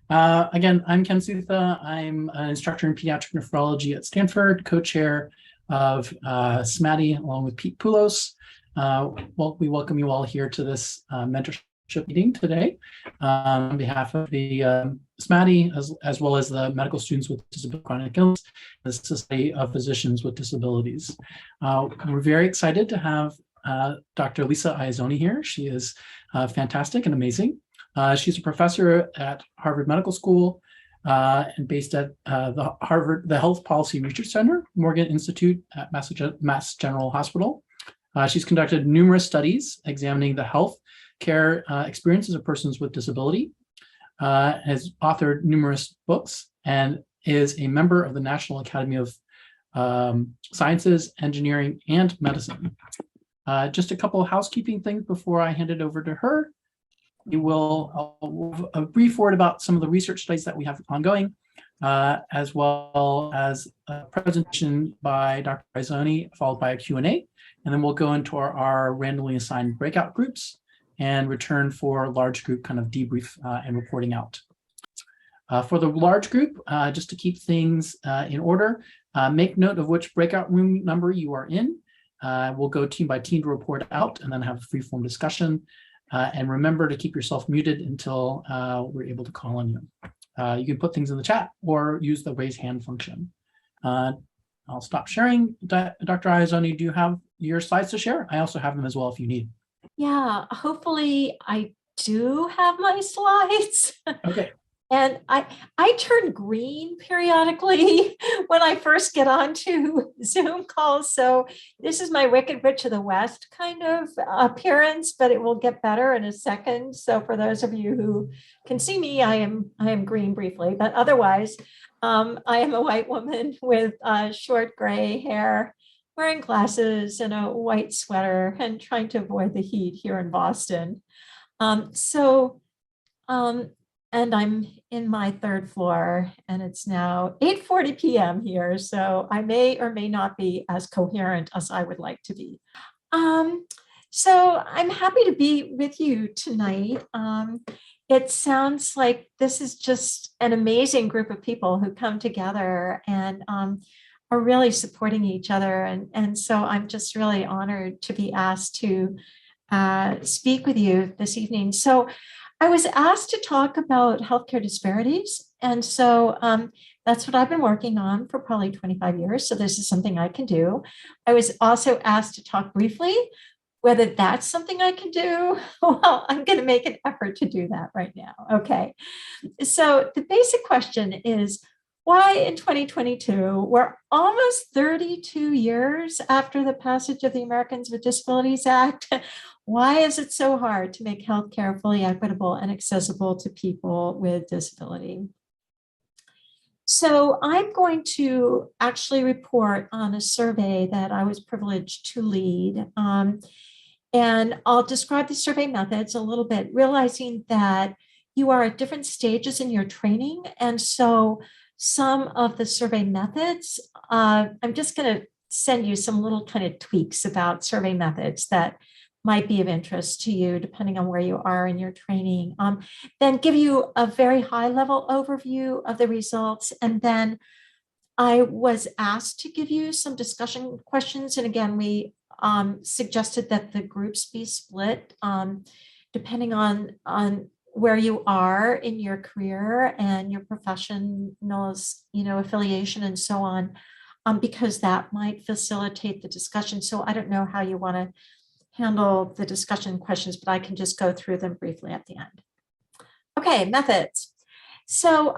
Again, I'm Ken Sutha. I'm an instructor in pediatric nephrology at Stanford, co-chair of SMATI, along with Pete Poulos. Well, we welcome you all here to this mentorship meeting today on behalf of the SMATI, as well as the medical students with disability chronic illness, the Society of Physicians with Disabilities. We're very excited to have Dr. Lisa IEZZONI here. She is fantastic and amazing. She's a professor at Harvard Medical School and based at the Health Policy Research Center, Morgan Institute at Mass General Hospital. She's conducted numerous studies examining the health care experiences of persons with disability, has authored numerous books, and is a member of the National Academy of Sciences, Engineering, and Medicine. Just a couple of housekeeping things before I hand it over to her. We will a brief word about some of the research studies that we have ongoing, as well as a presentation by Dr. IEZZONI, followed by a Q&A, and then we'll go into our randomly assigned breakout groups and return for large group kind of debrief and reporting out. For the large group, just to keep things in order, make note of which breakout room number you are in. We'll go team by team to report out and then have a free-form discussion. And remember to keep yourself muted until we're able to call on you. You can put things in the chat or use the raise hand function. I'll stop sharing. Dr. IEZZONI, do you have your slides to share? I also have them as well if you need. Yeah, hopefully I do have my slides. Okay. And I turn green periodically when I first get onto Zoom calls. So this is my Wicked Witch of the West kind of appearance, but it will get better in a second. So for those of you who can see me, I am green briefly, but otherwise, I am a white woman with short gray hair, wearing glasses and a white sweater and trying to avoid the heat here in Boston. And I'm in my third floor and it's now 8:40 p.m. here. So I may or may not be as coherent as I would like to be. So I'm happy to be with you tonight. It sounds like this is just an amazing group of people who come together and are really supporting each other. And so I'm just really honored to be asked to speak with you this evening. So I was asked to talk about healthcare disparities. And so that's what I've been working on for probably 25 years. So this is something I can do. I was also asked to talk briefly, whether that's something I can do. Well, I'm going to make an effort to do that right now. Okay. So the basic question is, why in 2022, we're almost 32 years after the passage of the Americans with Disabilities Act, why is it so hard to make healthcare fully equitable and accessible to people with disability? So I'm going to actually report on a survey that I was privileged to lead. And I'll describe the survey methods a little bit, realizing that you are at different stages in your training. And so some of the survey methods, I'm just going to send you some little kind of tweaks about survey methods that might be of interest to you, depending on where you are in your training. Then give you a very high level overview of the results. And then I was asked to give you some discussion questions. And again, we suggested that the groups be split depending on where you are in your career and your professional's, affiliation and so on, because that might facilitate the discussion. So I don't know how you want to handle the discussion questions, but I can just go through them briefly at the end. Okay, methods. So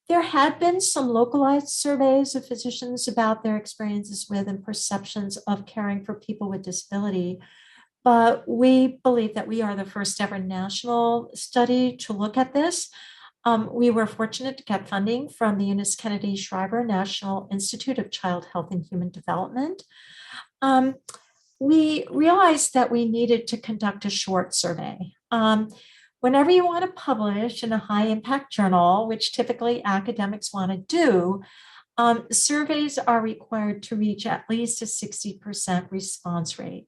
there had been some localized surveys of physicians about their experiences with and perceptions of caring for people with disability. But we believe that we are the first ever national study to look at this. We were fortunate to get funding from the Eunice Kennedy Shriver National Institute of Child Health and Human Development. We realized that we needed to conduct a short survey. Whenever you want to publish in a high impact journal, which typically academics want to do, surveys are required to reach at least a 60% response rate.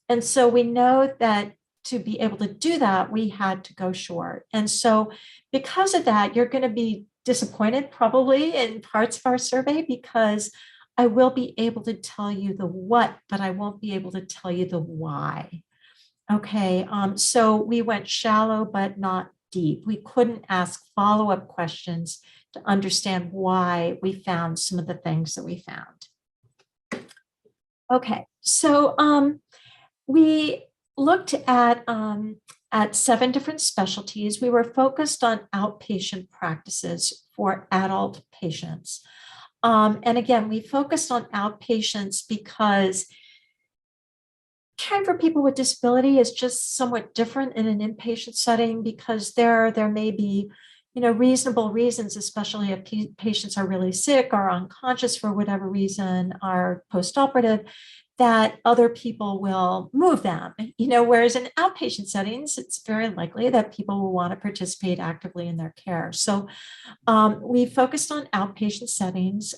And so we know that to be able to do that, we had to go short. And so because of that, you're going to be disappointed probably in parts of our survey, because I will be able to tell you the what, but I won't be able to tell you the why. Okay, so we went shallow, but not deep. We couldn't ask follow-up questions to understand why we found some of the things that we found. Okay, so we looked at 7 different specialties. We were focused on outpatient practices for adult patients. And again, we focused on outpatients because caring for people with disability is just somewhat different in an inpatient setting, because there may be, reasonable reasons, especially if patients are really sick or unconscious for whatever reason, are post-operative, that other people will move them, whereas in outpatient settings, it's very likely that people will want to participate actively in their care. So we focused on outpatient settings.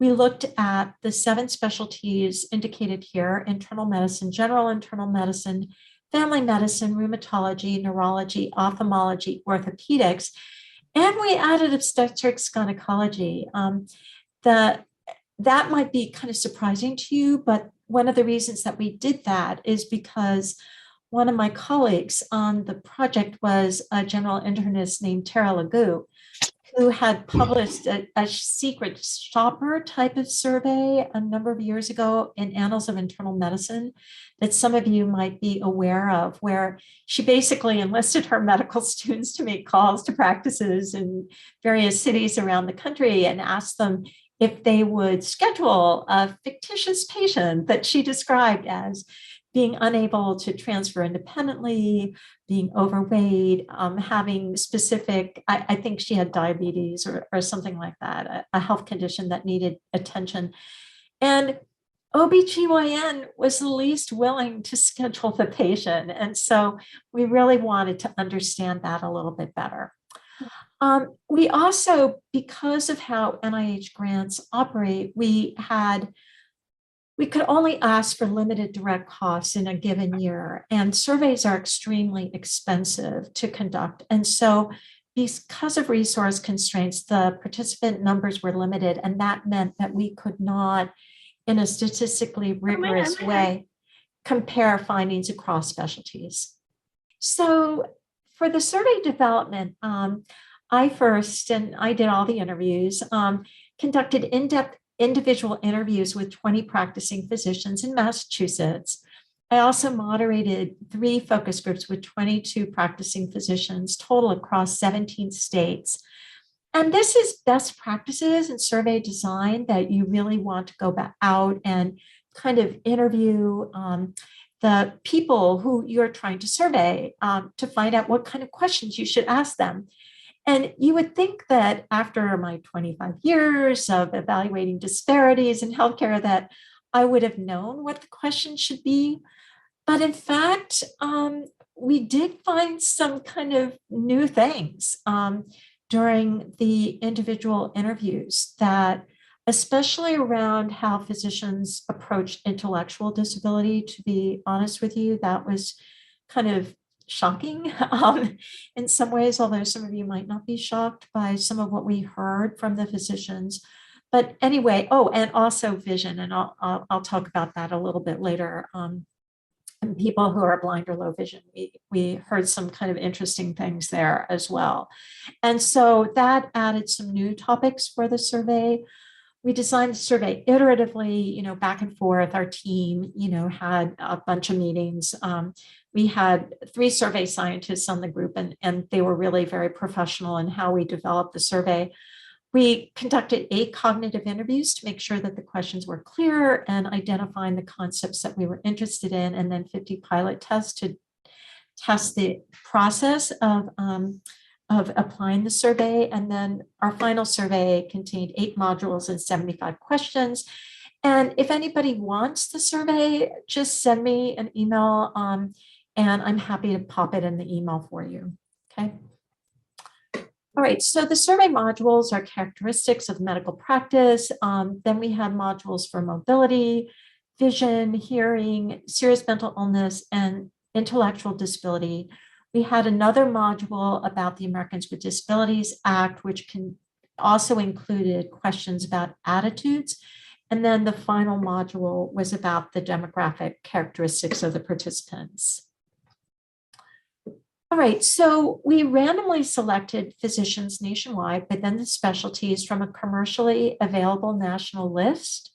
We looked at the 7 specialties indicated here: internal medicine, general internal medicine, family medicine, rheumatology, neurology, ophthalmology, orthopedics, and we added obstetrics, gynecology. That might be kind of surprising to you, but one of the reasons that we did that is because one of my colleagues on the project was a general internist named Tara Legou, who had published a secret shopper type of survey a number of years ago in Annals of Internal Medicine that some of you might be aware of, where she basically enlisted her medical students to make calls to practices in various cities around the country and asked them if they would schedule a fictitious patient that she described as being unable to transfer independently, being overweight, having specific, I think she had diabetes or something like that, a health condition that needed attention. And OBGYN was the least willing to schedule the patient. And so we really wanted to understand that a little bit better. We also, because of how NIH grants operate, we could only ask for limited direct costs in a given year, and surveys are extremely expensive to conduct. And so because of resource constraints, the participant numbers were limited, and that meant that we could not, in a statistically rigorous way, compare findings across specialties. So for the survey development, I did all the interviews, conducted in-depth individual interviews with 20 practicing physicians in Massachusetts. I also moderated 3 focus groups with 22 practicing physicians, total across 17 states. And this is best practices in survey design that you really want to go back out and kind of interview the people who you're trying to survey to find out what kind of questions you should ask them. And you would think that after my 25 years of evaluating disparities in healthcare that I would have known what the questions should be. But in fact, we did find some kind of new things during the individual interviews, that especially around how physicians approach intellectual disability, to be honest with you, that was kind of shocking in some ways, although some of you might not be shocked by some of what we heard from the physicians. But anyway, and also vision, and I'll talk about that a little bit later. And people who are blind or low vision, we heard some kind of interesting things there as well. And so that added some new topics for the survey. We designed the survey iteratively, back and forth. Our team, had a bunch of meetings. We had 3 survey scientists on the group, and they were really very professional in how we developed the survey. We conducted 8 cognitive interviews to make sure that the questions were clear and identifying the concepts that we were interested in, and then 50 pilot tests to test the process of applying the survey. And then our final survey contained 8 modules and 75 questions. And if anybody wants the survey, just send me an email and I'm happy to pop it in the email for you. Okay. All right, so the survey modules are characteristics of medical practice. Then we have modules for mobility, vision, hearing, serious mental illness, and intellectual disability. We had another module about the Americans with Disabilities Act, which also included questions about attitudes. And then the final module was about the demographic characteristics of the participants. All right, so we randomly selected physicians nationwide, but then the specialties from a commercially available national list.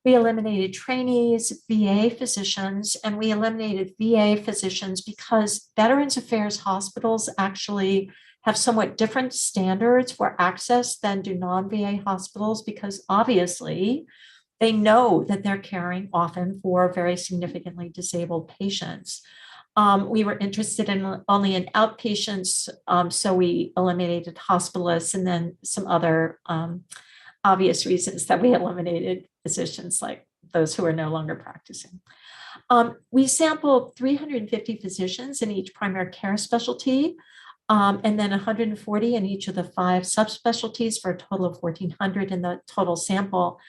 We eliminated trainees, VA physicians, and we eliminated VA physicians because Veterans Affairs hospitals actually have somewhat different standards for access than do non-VA hospitals, because obviously they know that they're caring often for very significantly disabled patients. We were interested in only in outpatients, so we eliminated hospitalists, and then some other obvious reasons that we eliminated physicians, like those who are no longer practicing. We sampled 350 physicians in each primary care specialty, and then 140 in each of the 5 subspecialties for a total of 1,400 in the total sample.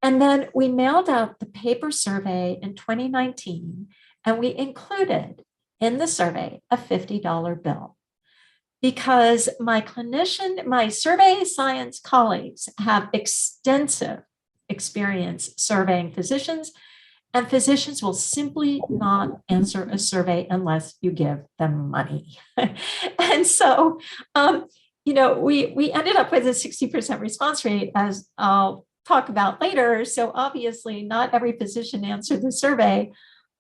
And then we mailed out the paper survey in 2019, and we included in the survey a $50 bill, because my survey science colleagues have extensive experience surveying physicians, and physicians will simply not answer a survey unless you give them money. And so, we ended up with a 60% response rate, as I'll talk about later. So obviously not every physician answered the survey,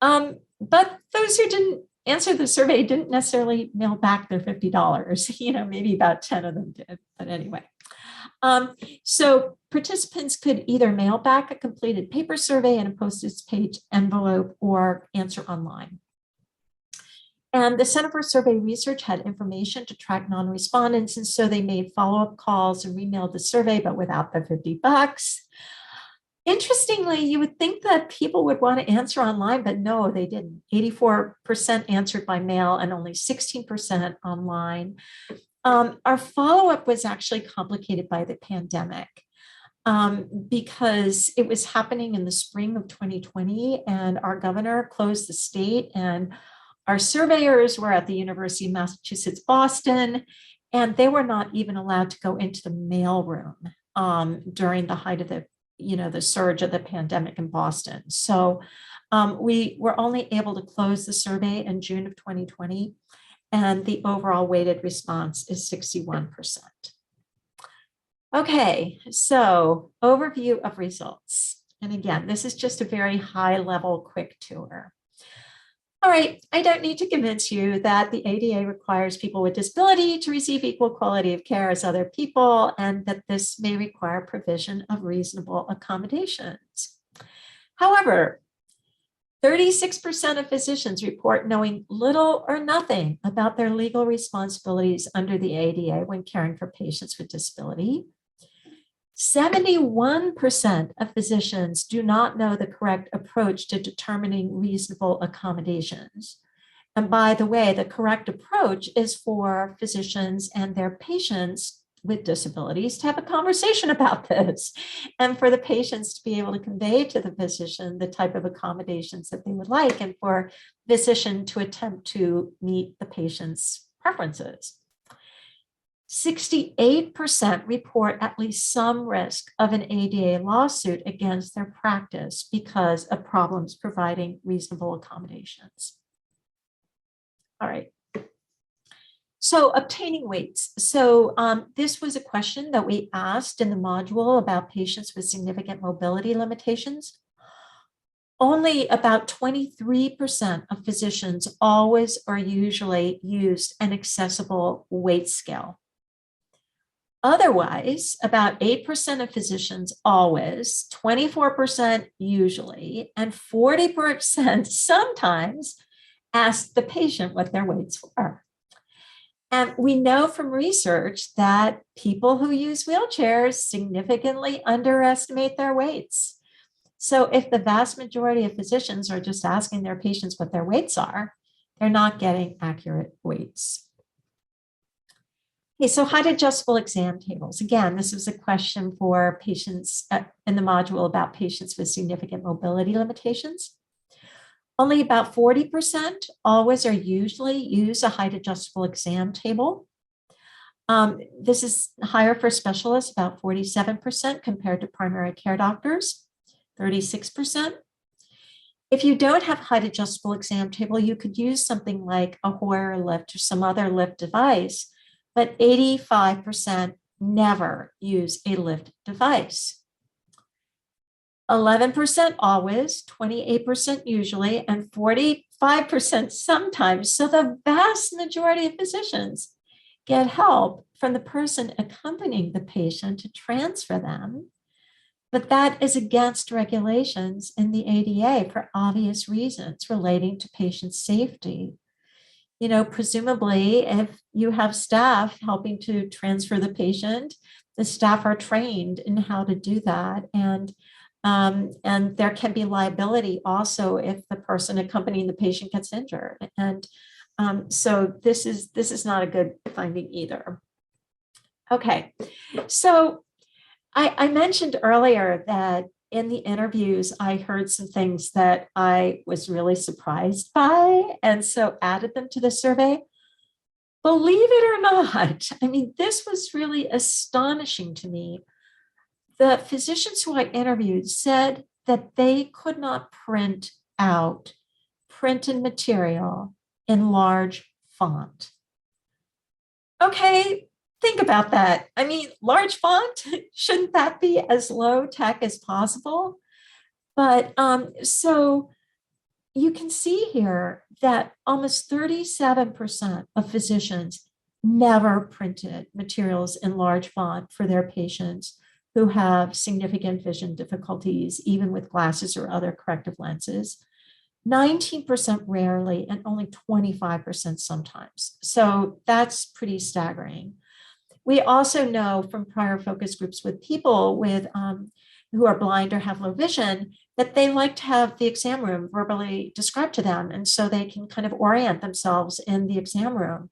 but those who didn't answer the survey didn't necessarily mail back their $50. Maybe about 10 of them did, but anyway. So participants could either mail back a completed paper survey in a postage page envelope or answer online. And the Center for Survey Research had information to track non-respondents, and so they made follow-up calls and remailed the survey, but without the $50. Interestingly, you would think that people would want to answer online, but no, they didn't. 84% answered by mail and only 16% online. Our follow-up was actually complicated by the pandemic, because it was happening in the spring of 2020, and our governor closed the state, and our surveyors were at the University of Massachusetts, Boston, and they were not even allowed to go into the mailroom during the height of the surge of the pandemic in Boston. So we were only able to close the survey in June of 2020, and the overall weighted response is 61%. Okay, so overview of results. And again, this is just a very high level quick tour. All right, I don't need to convince you that the ADA requires people with disability to receive equal quality of care as other people, and that this may require provision of reasonable accommodations. However, 36% of physicians report knowing little or nothing about their legal responsibilities under the ADA when caring for patients with disability. 71% of physicians do not know the correct approach to determining reasonable accommodations. And by the way, the correct approach is for physicians and their patients with disabilities to have a conversation about this, and for the patients to be able to convey to the physician the type of accommodations that they would like, and for the physician to attempt to meet the patient's preferences. 68% report at least some risk of an ADA lawsuit against their practice because of problems providing reasonable accommodations. All right. So obtaining weights. So this was a question that we asked in the module about patients with significant mobility limitations. Only about 23% of physicians always or usually used an accessible weight scale. Otherwise, about 8% of physicians always, 24% usually, and 40% sometimes ask the patient what their weights were. And we know from research that people who use wheelchairs significantly underestimate their weights. So if the vast majority of physicians are just asking their patients what their weights are, they're not getting accurate weights. Okay, so height adjustable exam tables. Again, this was a question for patients in the module about patients with significant mobility limitations. Only about 40% always or usually use a height adjustable exam table. This is higher for specialists, about 47% compared to primary care doctors, 36%. If you don't have height adjustable exam table, you could use something like a Hoyer lift or some other lift device, but 85% never use a lift device. 11% always, 28% usually, and 45% sometimes. So the vast majority of physicians get help from the person accompanying the patient to transfer them. But that is against regulations in the ADA for obvious reasons relating to patient safety. You know, presumably, if you have staff helping to transfer the patient, the staff are trained in how to do that. And there can be liability also if the person accompanying the patient gets injured. And so this is not a good finding either. Okay, so I mentioned earlier that in the interviews, I heard some things that I was really surprised by, and so added them to the survey. Believe it or not, I mean, this was really astonishing to me. The physicians who I interviewed said that they could not print out printed material in large font. Okay, think about that. I mean, large font, shouldn't that be as low tech as possible? But so you can see here that almost 37% of physicians never printed materials in large font for their patients who have significant vision difficulties, even with glasses or other corrective lenses. 19% rarely, and only 25% sometimes. So that's pretty staggering. We also know from prior focus groups with people with who are blind or have low vision that they like to have the exam room verbally described to them, and so they can kind of orient themselves in the exam room.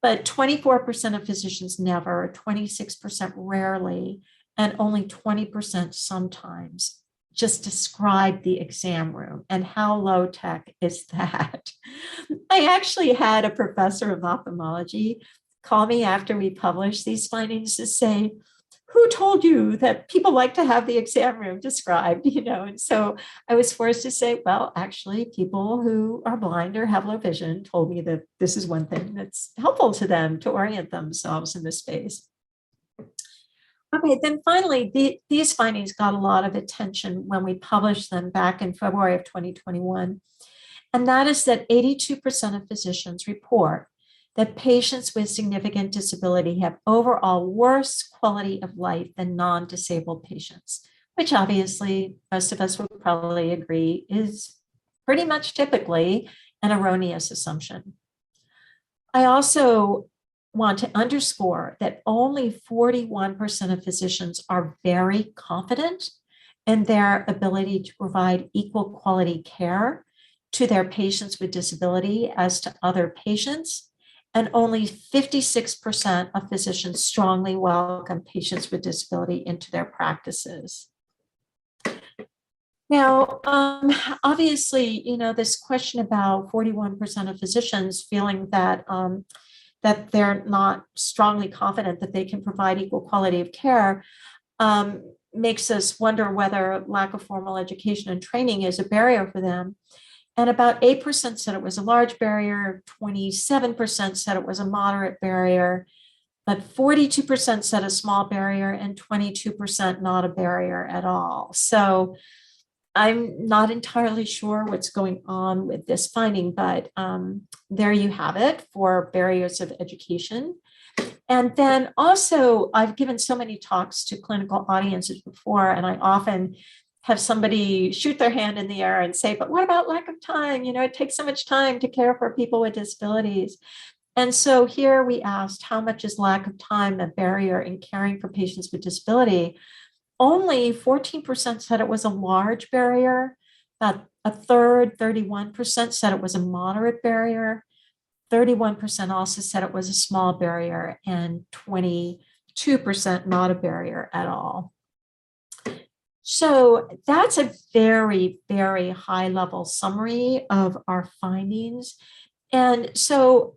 But 24% of physicians never, 26% rarely, and only 20% sometimes just describe the exam room. And how low tech is that? I actually had a professor of ophthalmology call me after we published these findings to say, who told you that people like to have the exam room described? You know, and so I was forced to say, well, actually, people who are blind or have low vision told me that this is one thing that's helpful to them to orient themselves in this space. Okay, then finally, these findings got a lot of attention when we published them back in February of 2021. And that is that 82% of physicians report that patients with significant disability have overall worse quality of life than non-disabled patients, which obviously most of us would probably agree is pretty much typically an erroneous assumption. I also want to underscore that only 41% of physicians are very confident in their ability to provide equal quality care to their patients with disability as to other patients, and only 56% of physicians strongly welcome patients with disability into their practices. Now, obviously, you know, this question about 41% of physicians feeling that that they're not strongly confident that they can provide equal quality of care makes us wonder whether lack of formal education and training is a barrier for them. And about 8% said it was a large barrier, 27% said it was a moderate barrier, but 42% said a small barrier, and 22% not a barrier at all. So I'm not entirely sure what's going on with this finding, but there you have it for barriers of education. And then also, I've given so many talks to clinical audiences before, and I often have somebody shoot their hand in the air and say, but what about lack of time? You know, it takes so much time to care for people with disabilities. And so here we asked, how much is lack of time a barrier in caring for patients with disability? Only 14% said it was a large barrier. About a third, 31% said it was a moderate barrier. 31% also said it was a small barrier, and 22% not a barrier at all. So that's a very, very high level summary of our findings. And so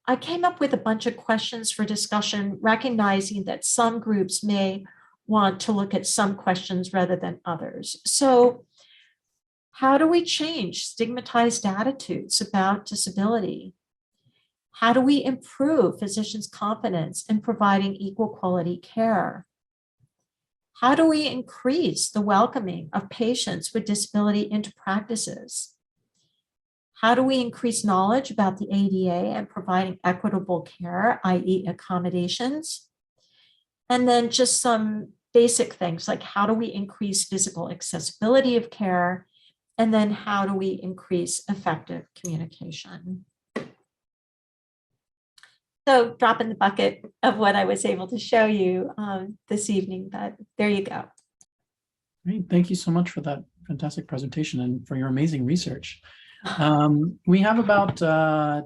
I came up with a bunch of questions for discussion, recognizing that some groups may want to look at some questions rather than others. So how do we change stigmatized attitudes about disability? How do we improve physicians' confidence in providing equal quality care? How do we increase the welcoming of patients with disability into practices? How do we increase knowledge about the ADA and providing equitable care, i.e. accommodations? And then just some basic things like how do we increase physical accessibility of care? And then how do we increase effective communication? So drop in the bucket of what I was able to show you this evening, but there you go. Great. Thank you so much for that fantastic presentation and for your amazing research. We have about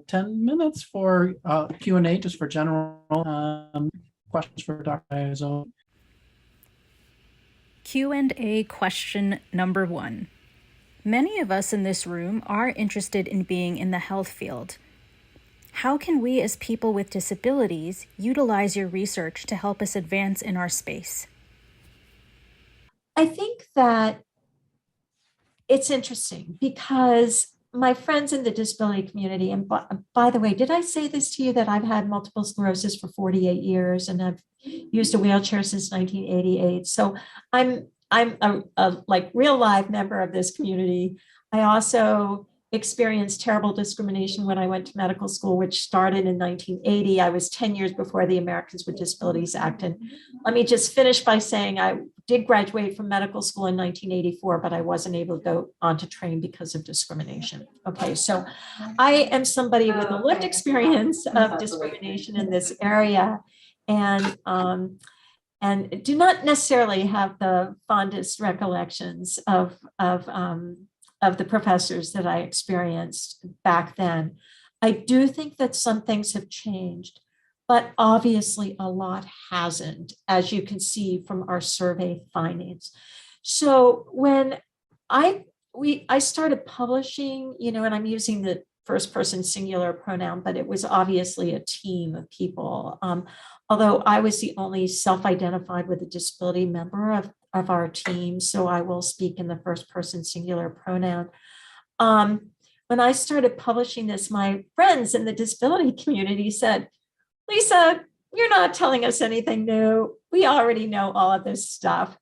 10 minutes for Q&A, just for general questions for Dr. IEZZONI. Q&A question number 1. Many of us in this room are interested in being in the health field. How can we as people with disabilities utilize your research to help us advance in our space? I think that it's interesting because my friends in the disability community, and by the way, did I say this to you that I've had multiple sclerosis for 48 years and I've used a wheelchair since 1988. So I'm a like real live member of this community. I also experienced terrible discrimination when I went to medical school, which started in 1980. I was 10 years before the Americans with Disabilities Act. And let me just finish by saying I did graduate from medical school in 1984, but I wasn't able to go on to train because of discrimination. Okay, so I am somebody with a lived experience of discrimination in this area, and do not necessarily have the fondest recollections of the professors that I experienced back then. I do think that some things have changed, but obviously a lot hasn't, as you can see from our survey findings. So when I started publishing, and I'm using the first person singular pronoun, but it was obviously a team of people. Although I was the only self-identified with a disability member of our team, so I will speak in the first person singular pronoun. When I started publishing this, my friends in the disability community said, Lisa, you're not telling us anything new. We already know all of this stuff.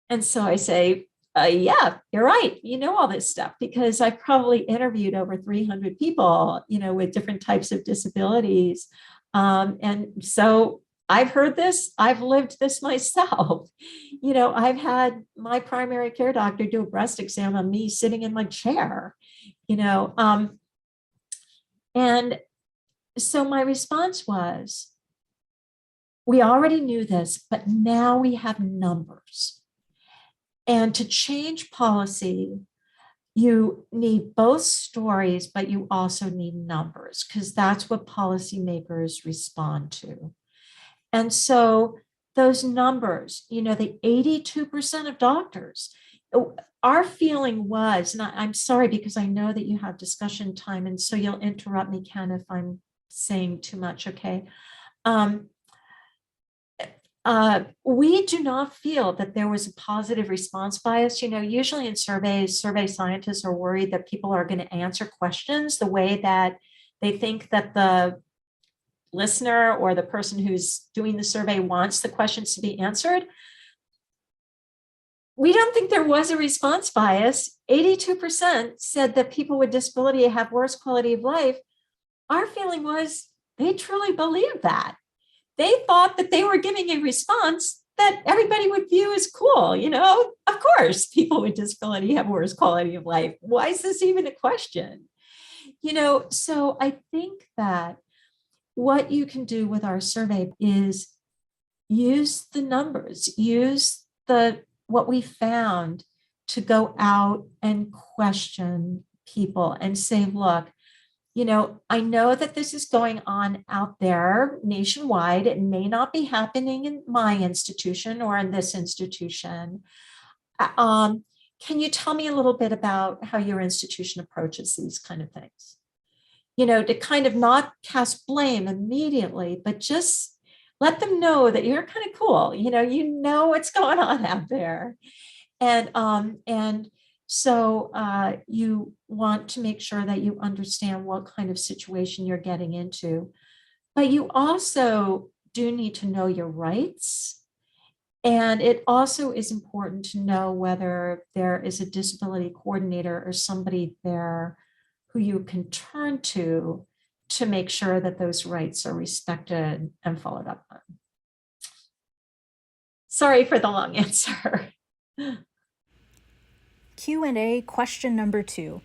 And so I say, yeah, you're right. You know all this stuff because I probably interviewed over 300 people, with different types of disabilities. And so I've heard this, I've lived this myself. I've had my primary care doctor do a breast exam on me sitting in my chair, and so my response was, we already knew this, but now we have numbers. And to change policy, you need both stories, but you also need numbers because that's what policymakers respond to. And so those numbers, the 82% of doctors, our feeling was, and I'm sorry because I know that you have discussion time, and so you'll interrupt me, Ken, if I'm saying too much, okay? We do not feel that there was a positive response bias. Usually in surveys, survey scientists are worried that people are going to answer questions the way that they think that the listener or the person who's doing the survey wants the questions to be answered. We don't think there was a response bias. 82% said that people with disability have worse quality of life. Our feeling was they truly believed that. They thought that they were giving a response that everybody would view as cool. Of course, people with disability have worse quality of life. Why is this even a question? So I think that what you can do with our survey is use the numbers, use what we found to go out and question people and say, look, I know that this is going on out there nationwide. It may not be happening in my institution or in this institution. Can you tell me a little bit about how your institution approaches these kind of things? You know, to kind of not cast blame immediately, but just let them know that you're kind of cool. You know what's going on out there. And so you want to make sure that you understand what kind of situation you're getting into. But you also do need to know your rights. And it also is important to know whether there is a disability coordinator or somebody there who you can turn to make sure that those rights are respected and followed up on. Sorry for the long answer. Q&A question number 2.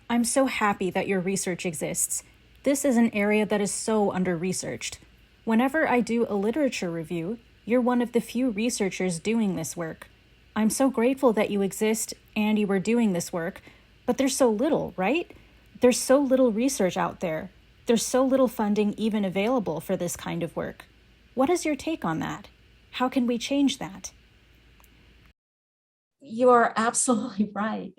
I'm so happy that your research exists. This is an area that is so under-researched. Whenever I do a literature review, you're one of the few researchers doing this work. I'm so grateful that you exist and you are doing this work, but there's so little, right? There's so little research out there. There's so little funding even available for this kind of work. What is your take on that? How can we change that? You're absolutely right.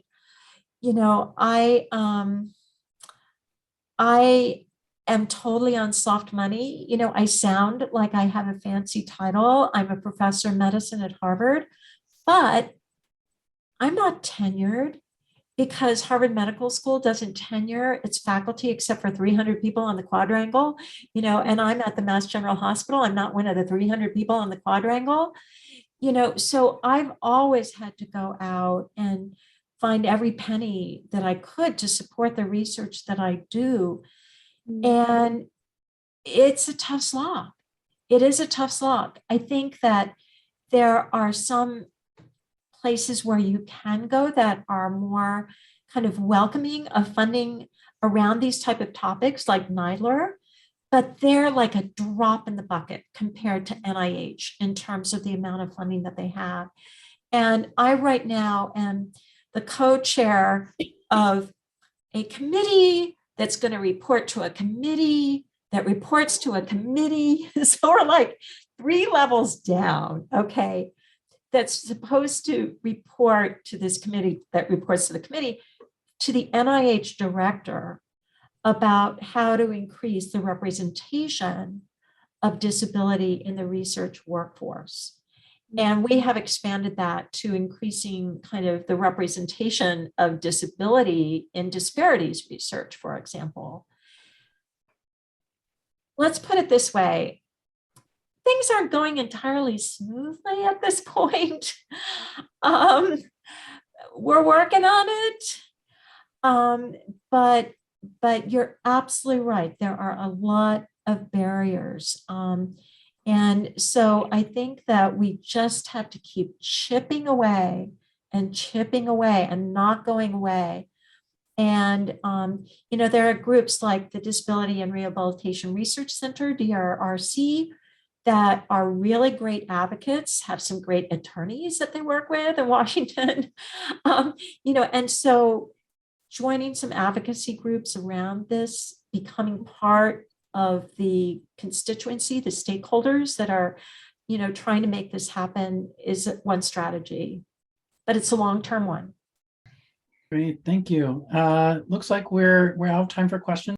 I am totally on soft money. I sound like I have a fancy title. I'm a professor of medicine at Harvard, but I'm not tenured because Harvard Medical School doesn't tenure its faculty except for 300 people on the quadrangle, and I'm at the Mass General Hospital. I'm not one of the 300 people on the quadrangle, so I've always had to go out and find every penny that I could to support the research that I do. And it's a tough slog. It is a tough slog. I think that there are some places where you can go that are more kind of welcoming of funding around these type of topics like NIDLR, but they're like a drop in the bucket compared to NIH in terms of the amount of funding that they have. And I right now am the co-chair of a committee that's going to report to a committee that reports to a committee. So we're like 3 levels down, okay, that's supposed to report to this committee that reports to the committee, to the NIH director about how to increase the representation of disability in the research workforce. And we have expanded that to increasing kind of the representation of disability in disparities research, for example. Let's put it this way. Things aren't going entirely smoothly at this point. We're working on it. But you're absolutely right. There are a lot of barriers. And so I think that we just have to keep chipping away and not going away. And, there are groups like the Disability and Rehabilitation Research Center, DRRC, that are really great advocates, have some great attorneys that they work with in Washington. And so joining some advocacy groups around this, becoming part of the constituency, the stakeholders that are, trying to make this happen is one strategy, but it's a long-term one. Great, thank you. Looks like we're out of time for questions.